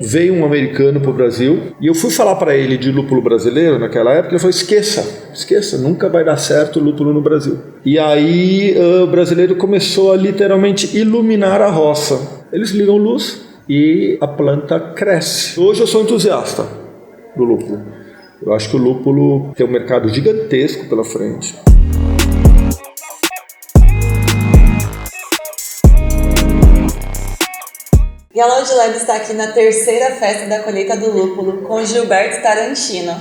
veio um americano para o Brasil e eu fui falar para ele de lúpulo brasileiro naquela época. Ele falou: esqueça, nunca vai dar certo o lúpulo no Brasil. E aí o brasileiro começou a literalmente iluminar a roça. Eles ligam luz e a planta cresce. Hoje eu sou entusiasta do lúpulo. Eu acho que o lúpulo tem um mercado gigantesco pela frente. Yalloud Lab está aqui na terceira festa da colheita do lúpulo com Gilberto Tarantino,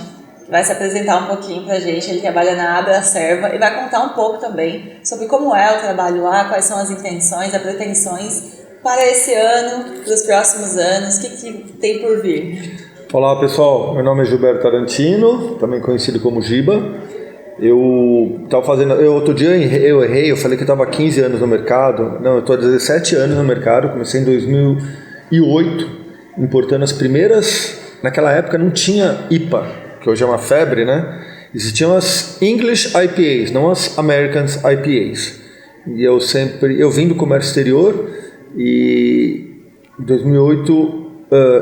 que vai se apresentar um pouquinho pra gente. Ele trabalha na Abracerva e vai contar um pouco também sobre como é o trabalho lá, quais são as intenções, as pretensões para esse ano, para os próximos anos, o que tem por vir. Olá pessoal, meu nome é Gilberto Tarantino, também conhecido como Giba. Outro dia eu errei, eu falei que eu estava há 15 anos no mercado. Não, eu estou há 17 anos no mercado, comecei em 2008, importando as primeiras. Naquela época não tinha IPA, que hoje é uma febre, né? Existiam as English IPAs, não as American IPAs. E eu vim do comércio exterior e em 2008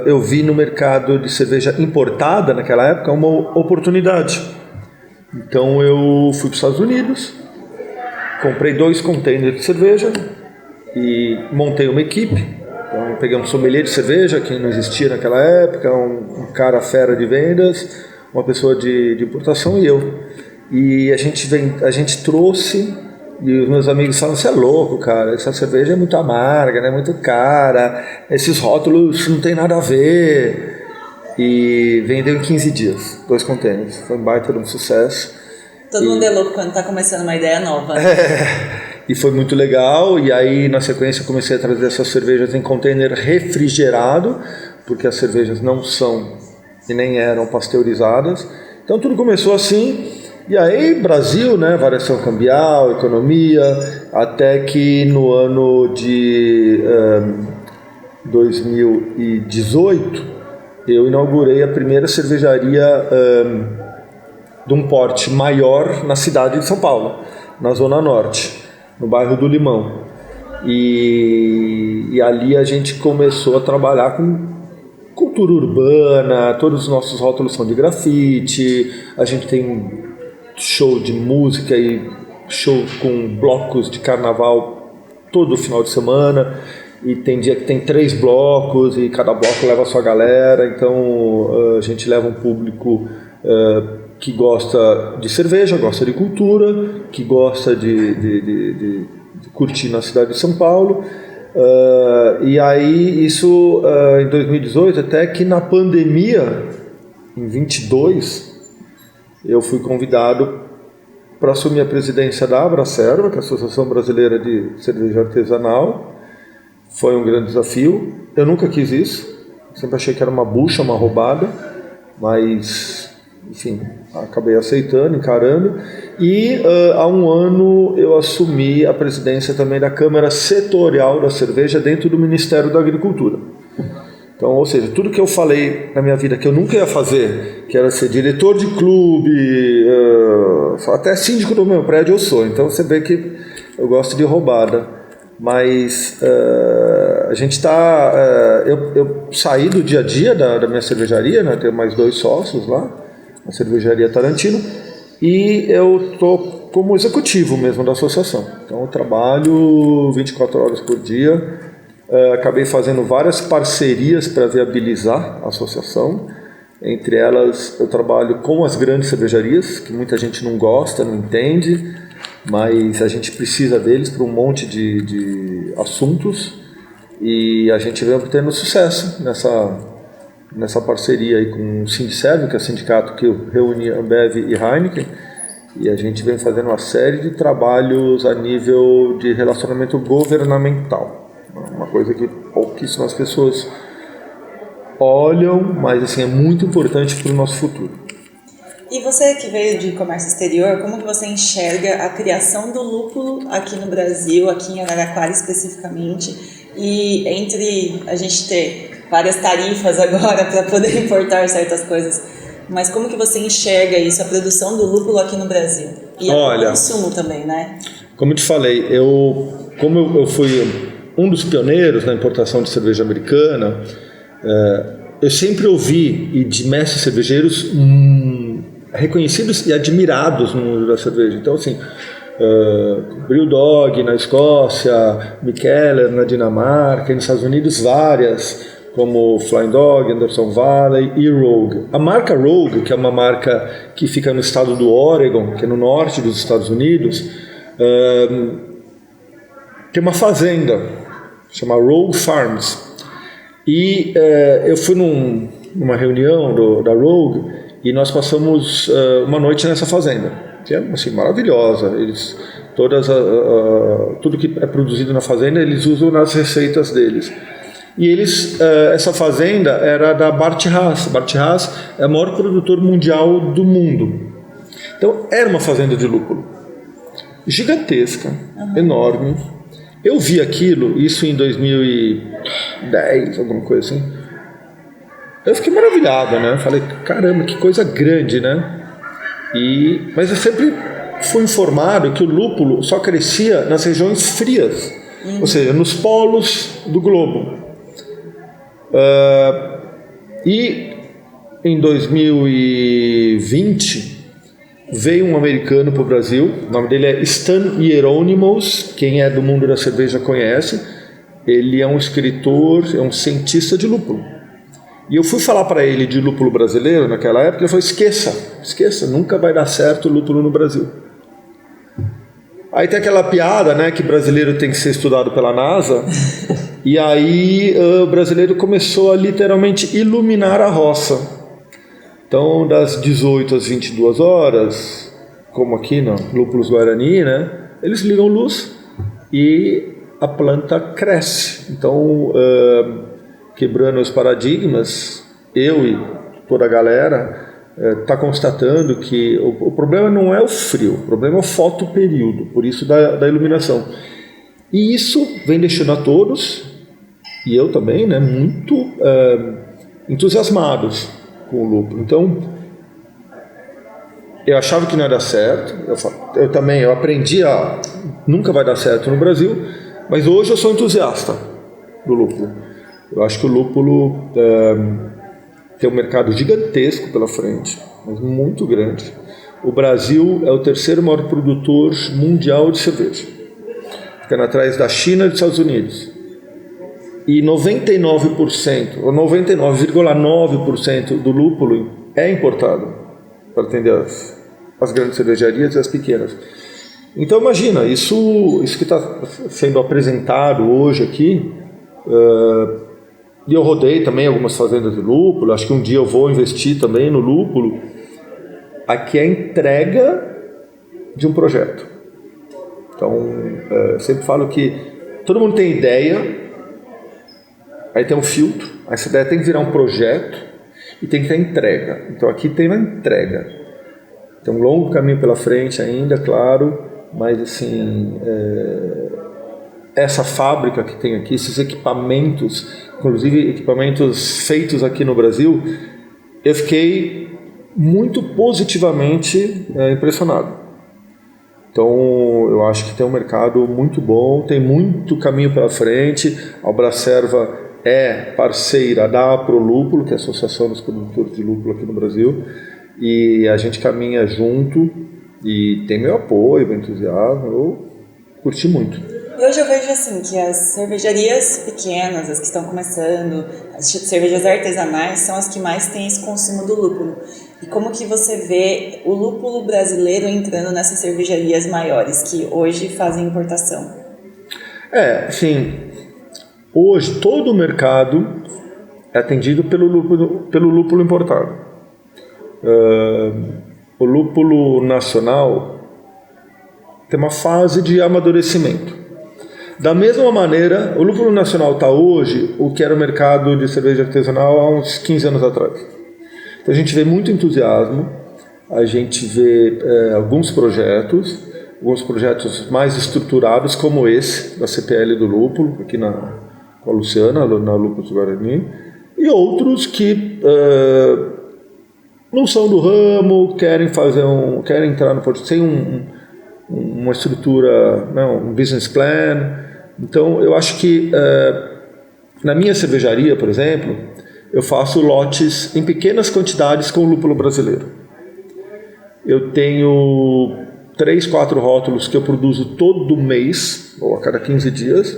eu vi no mercado de cerveja importada, naquela época, uma oportunidade. Então eu fui para os Estados Unidos, comprei 2 containers de cerveja e montei uma equipe. Então peguei um sommelier de cerveja, que não existia naquela época, um cara fera de vendas, uma pessoa de importação e eu. E a gente trouxe, e os meus amigos falaram: você é louco, cara, essa cerveja é muito amarga, né? Muito cara, esses rótulos não tem nada a ver. E vendeu em 15 dias, 2 containers. Foi um baita de um sucesso. Todo mundo é louco quando está começando uma ideia nova. E foi muito legal. E aí, na sequência, eu comecei a trazer essas cervejas em container refrigerado, porque as cervejas não são e nem eram pasteurizadas. Então, tudo começou assim. E aí, Brasil, né? Variação cambial, economia, até que no ano de 2018... eu inaugurei a primeira cervejaria de um porte maior na cidade de São Paulo, na Zona Norte, no bairro do Limão. E ali a gente começou a trabalhar com cultura urbana, todos os nossos rótulos são de grafite, a gente tem show de música e show com blocos de carnaval todo final de semana. E tem dia que tem 3 blocos e cada bloco leva a sua galera. Então a gente leva um público que gosta de cerveja, gosta de cultura, que gosta de curtir na cidade de São Paulo. E aí isso em 2018, até que na pandemia, em 22, eu fui convidado para assumir a presidência da Abracerva, que é a Associação Brasileira de Cerveja Artesanal. Foi um grande desafio. Eu nunca quis isso. Sempre achei que era uma bucha, uma roubada. Mas, enfim, acabei aceitando, encarando. E há um ano eu assumi a presidência também da Câmara Setorial da Cerveja dentro do Ministério da Agricultura. Então, ou seja, tudo que eu falei na minha vida que eu nunca ia fazer, que era ser diretor de clube, até síndico do meu prédio eu sou. Então você vê que eu gosto de roubada. Mas a gente está... eu saí do dia a dia da minha cervejaria, né? Tenho mais 2 sócios lá, a cervejaria Tarantino, e eu estou como executivo mesmo da associação. Então eu trabalho 24 horas por dia, acabei fazendo várias parcerias para viabilizar a associação. Entre elas eu trabalho com as grandes cervejarias, que muita gente não gosta, não entende, mas a gente precisa deles para um monte de assuntos, e a gente vem tendo sucesso nessa parceria aí com o Sindicerv, que é o sindicato que reúne Ambev e Heineken, e a gente vem fazendo uma série de trabalhos a nível de relacionamento governamental, uma coisa que pouquíssimas pessoas olham, mas assim, é muito importante para o nosso futuro. E você que veio de comércio exterior, como que você enxerga a criação do lúpulo aqui no Brasil, aqui em Araraquara especificamente, e entre a gente ter várias tarifas agora para poder importar certas coisas, mas como que você enxerga isso, a produção do lúpulo aqui no Brasil? E o consumo também, né? Como eu te falei, como eu fui um dos pioneiros na importação de cerveja americana, eu sempre ouvi e de mestres cervejeiros reconhecidos e admirados no mundo da cerveja. Então, assim, Brewdog na Escócia, Mikkeller na Dinamarca, e nos Estados Unidos várias, como Flying Dog, Anderson Valley e Rogue. A marca Rogue, que é uma marca que fica no estado do Oregon, que é no norte dos Estados Unidos, tem uma fazenda, chama Rogue Farms. E eu fui numa reunião da Rogue e nós passamos uma noite nessa fazenda, que é assim, maravilhosa. Tudo que é produzido na fazenda eles usam nas receitas deles. E essa fazenda era da Bart Haas. Bart Haas é o maior produtor mundial do mundo. Então era uma fazenda de lúpulo gigantesca, enorme. Eu vi aquilo, isso em 2010, alguma coisa assim. Eu fiquei maravilhado, né? Falei, caramba, que coisa grande, né? Mas eu sempre fui informado que o lúpulo só crescia nas regiões frias, ou seja, nos polos do globo. E em 2020 veio um americano para o Brasil, o nome dele é Stan Hieronymus, quem é do mundo da cerveja conhece. Ele é um escritor, é um cientista de lúpulo. E eu fui falar para ele de lúpulo brasileiro naquela época, ele falou, esqueça, nunca vai dar certo o lúpulo no Brasil. Aí tem aquela piada, né, que brasileiro tem que ser estudado pela NASA, e aí o brasileiro começou a literalmente iluminar a roça. Então, das 18 às 22 horas, como aqui no Lúpulos Guarani, né, eles ligam luz e a planta cresce. Então, quebrando os paradigmas, eu e toda a galera está constatando que o problema não é o frio, o problema é o fotoperíodo, por isso da iluminação. E isso vem deixando a todos, e eu também, né, muito entusiasmados com o lúpulo. Então, eu achava que não ia dar certo, eu aprendi nunca vai dar certo no Brasil, mas hoje eu sou entusiasta do lúpulo. Eu acho que o lúpulo tem um mercado gigantesco pela frente, mas muito grande. O Brasil é o terceiro maior produtor mundial de cerveja, ficando atrás da China e dos Estados Unidos. E 99%, ou 99,9% do lúpulo é importado para atender as grandes cervejarias e as pequenas. Então imagina, isso que está sendo apresentado hoje aqui, e eu rodei também algumas fazendas de lúpulo, acho que um dia eu vou investir também no lúpulo. Aqui é a entrega de um projeto. Então, eu sempre falo que todo mundo tem ideia, aí tem um filtro, essa ideia tem que virar um projeto e tem que ter entrega. Então aqui tem uma entrega. Tem um longo caminho pela frente ainda, claro, mas assim, essa fábrica que tem aqui, esses equipamentos, inclusive equipamentos feitos aqui no Brasil, eu fiquei muito positivamente impressionado. Então eu acho que tem um mercado muito bom, tem muito caminho pela frente. A Albracerva é parceira da Aprolúpulo, que é a Associação dos Produtores de Lúpulo aqui no Brasil, e a gente caminha junto e tem meu apoio, meu entusiasmo, eu curti muito. E hoje eu vejo assim que as cervejarias pequenas, as que estão começando, as cervejas artesanais são as que mais têm esse consumo do lúpulo. E como que você vê o lúpulo brasileiro entrando nessas cervejarias maiores, que hoje fazem importação? Sim. Hoje todo o mercado é atendido pelo lúpulo importado. O lúpulo nacional tem uma fase de amadurecimento. Da mesma maneira, o lúpulo nacional está hoje o que era o mercado de cerveja artesanal há uns 15 anos atrás. Então a gente vê muito entusiasmo, a gente vê alguns projetos mais estruturados, como esse da CPL do lúpulo, aqui com a Luciana, na Lúpulos Guarani, e outros que não são do ramo, querem entrar no porto sem uma estrutura, um business plan. Então eu acho que na minha cervejaria, por exemplo, eu faço lotes em pequenas quantidades com lúpulo brasileiro. Eu tenho 3, 4 rótulos que eu produzo todo mês, ou a cada 15 dias.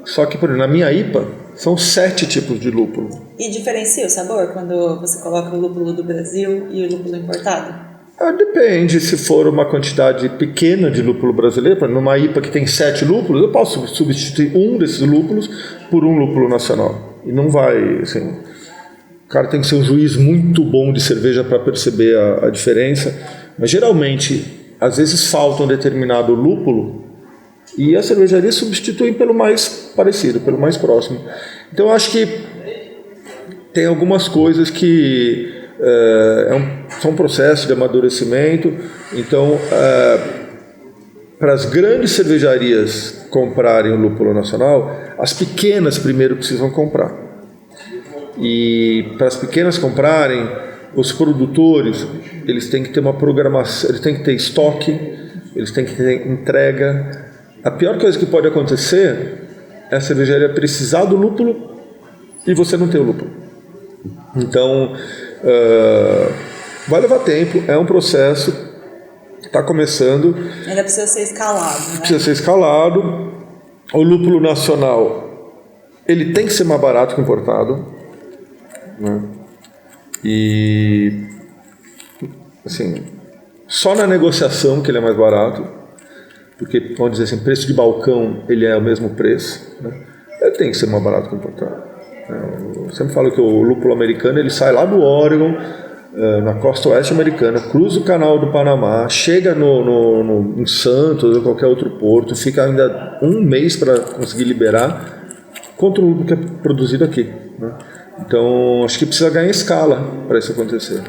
Só que, por exemplo, na minha IPA, são 7 tipos de lúpulo. E diferencia o sabor quando você coloca o lúpulo do Brasil e o lúpulo importado? Depende, se for uma quantidade pequena de lúpulo brasileiro, por exemplo, numa IPA que tem 7 lúpulos, eu posso substituir um desses lúpulos por um lúpulo nacional. E não vai, assim... O cara tem que ser um juiz muito bom de cerveja para perceber a diferença. Mas, geralmente, às vezes falta um determinado lúpulo e as cervejarias substituem pelo mais parecido, pelo mais próximo. Então, eu acho que tem algumas coisas que são um processo de amadurecimento. Então, para as grandes cervejarias comprarem o lúpulo nacional, as pequenas primeiro precisam comprar. E para as pequenas comprarem, os produtores, eles têm que ter uma programação, eles têm que ter estoque, eles têm que ter entrega. A pior coisa que pode acontecer é a cervejaria precisar do lúpulo e você não ter o lúpulo. Então, vai levar tempo, é um processo, está começando. Ainda precisa ser escalado, né? Precisa ser escalado. O lúpulo nacional, ele tem que ser mais barato que o importado. Né? E assim, só na negociação que ele é mais barato, porque vamos dizer assim, preço de balcão ele é o mesmo preço, né? Ele tem que ser mais barato que o importado. Eu sempre falo que o lúpulo americano ele sai lá do Oregon, na costa oeste americana, cruza o canal do Panamá, chega em Santos ou qualquer outro porto, fica ainda um mês para conseguir liberar contra o lúpulo que é produzido aqui, né? Então, acho que precisa ganhar escala para isso acontecer.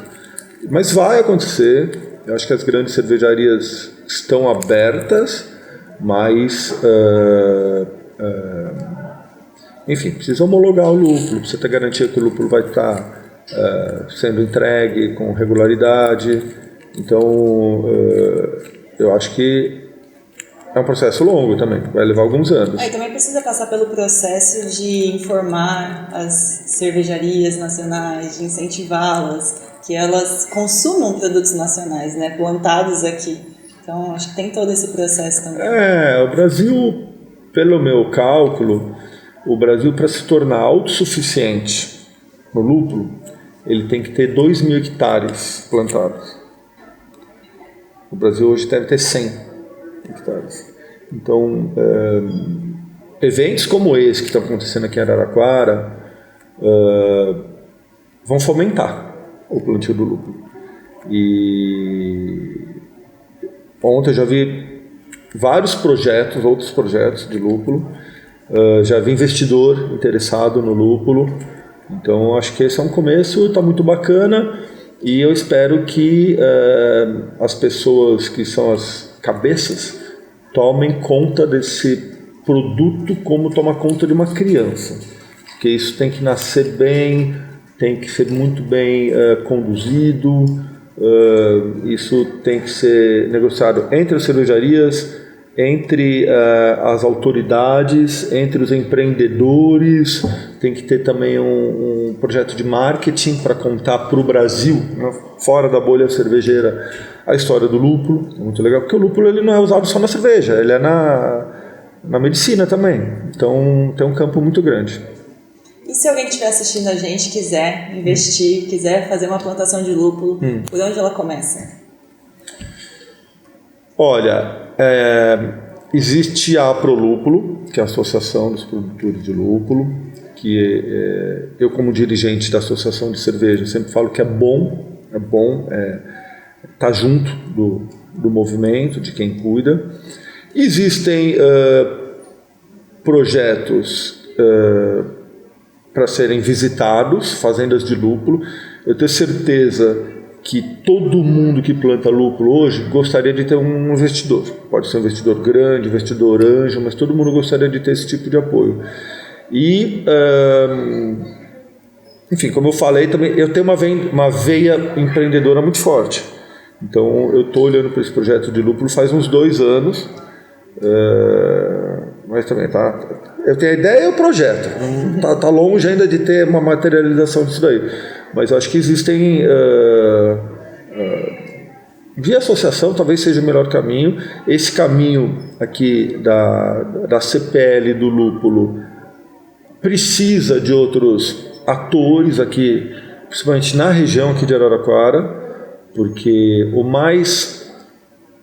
Mas vai acontecer. Eu acho que as grandes cervejarias estão abertas, mas, enfim, precisa homologar o lúpulo, precisa ter garantia que o lúpulo vai estar sendo entregue com regularidade. Então, eu acho que é um processo longo também, vai levar alguns anos. E também precisa passar pelo processo de informar as cervejarias nacionais, de incentivá-las, que elas consumam produtos nacionais, né, plantados aqui. Então, acho que tem todo esse processo também. O Brasil, pelo meu cálculo, o Brasil, para se tornar autossuficiente no lúpulo, ele tem que ter 2.000 hectares plantados. O Brasil hoje deve ter 100 hectares. Então, eventos como esse que estão acontecendo aqui em Araraquara vão fomentar o plantio do lúpulo. E ontem eu já vi outros projetos de lúpulo, já vi investidor interessado no lúpulo. Então, acho que esse é um começo, está muito bacana. E eu espero que as pessoas que são as cabeças tomem conta desse produto como toma conta de uma criança. Porque isso tem que nascer bem, tem que ser muito bem conduzido, isso tem que ser negociado entre as cervejarias, entre as autoridades, entre os empreendedores. Tem que ter também um projeto de marketing para contar para o Brasil, né, fora da bolha cervejeira, a história do lúpulo. É muito legal, porque o lúpulo ele não é usado só na cerveja, ele é na medicina também. Então tem um campo muito grande. E se alguém que estiver assistindo a gente quiser investir, quiser fazer uma plantação de lúpulo, por onde ela começa? Olha, existe a Prolúpulo, que é a Associação dos Produtores de Lúpulo, que eu, como dirigente da Associação de Cerveja, sempre falo que é bom estar junto do movimento, de quem cuida. Existem projetos para serem visitados, fazendas de lúpulo. Eu tenho certeza que todo mundo que planta lúpulo hoje gostaria de ter um investidor. Pode ser um investidor grande, investidor anjo, mas todo mundo gostaria de ter esse tipo de apoio. E, enfim, como eu falei também, eu tenho uma veia empreendedora muito forte. Então, eu estou olhando para esse projeto de lúpulo faz uns 2 anos. mas também eu tenho a ideia e o projeto. Tá longe ainda de ter uma materialização disso daí. Mas eu acho que existem... via associação talvez seja o melhor caminho. Esse caminho aqui da CPL do lúpulo precisa de outros atores aqui, principalmente na região aqui de Araraquara, porque o mais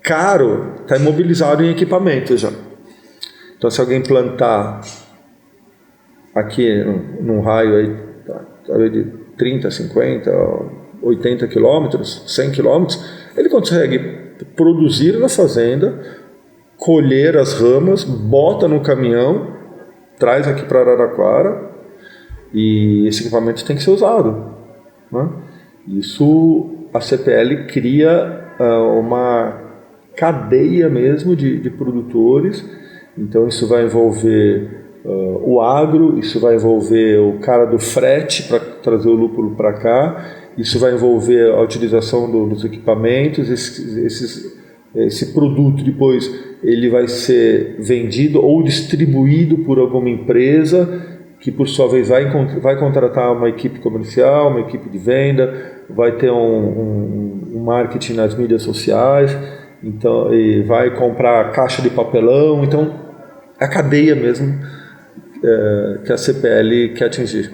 caro está imobilizado em equipamentos já. Então, se alguém plantar aqui num raio aí, de 30, 50, 80 quilômetros, 100 quilômetros, ele consegue produzir na fazenda, colher as ramas, bota no caminhão, traz aqui para Araraquara, e esse equipamento tem que ser usado, né? Isso, a CPL cria uma cadeia mesmo de produtores. Então isso vai envolver o agro, isso vai envolver o cara do frete para trazer o lúpulo para cá, isso vai envolver a utilização dos equipamentos. Esse produto depois ele vai ser vendido ou distribuído por alguma empresa que por sua vez vai contratar uma equipe comercial, uma equipe de venda, vai ter um marketing nas mídias sociais, então, e vai comprar caixa de papelão. Então, a cadeia mesmo que a CPL quer atingir.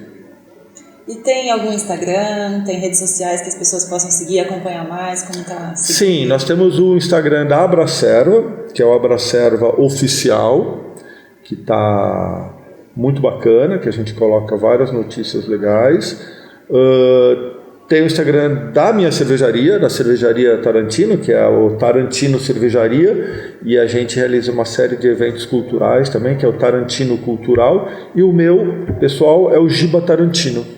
E tem algum Instagram, tem redes sociais que as pessoas possam seguir, acompanhar mais? Como tá? Sim, nós temos o Instagram da Abracerva, que é o Abracerva Oficial, que está muito bacana, que a gente coloca várias notícias legais. Tem o Instagram da minha cervejaria, da cervejaria Tarantino, que é o Tarantino Cervejaria, e a gente realiza uma série de eventos culturais também, que é o Tarantino Cultural, e o meu pessoal é o Giba Tarantino.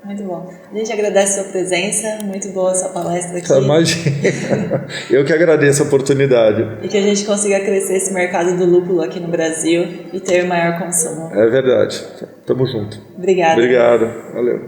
Muito bom. A gente agradece a sua presença, muito boa a sua palestra aqui. Imagina. Eu que agradeço a oportunidade. E que a gente consiga crescer esse mercado do lúpulo aqui no Brasil e ter maior consumo. É verdade. Tamo junto. Obrigada. Obrigado. Valeu.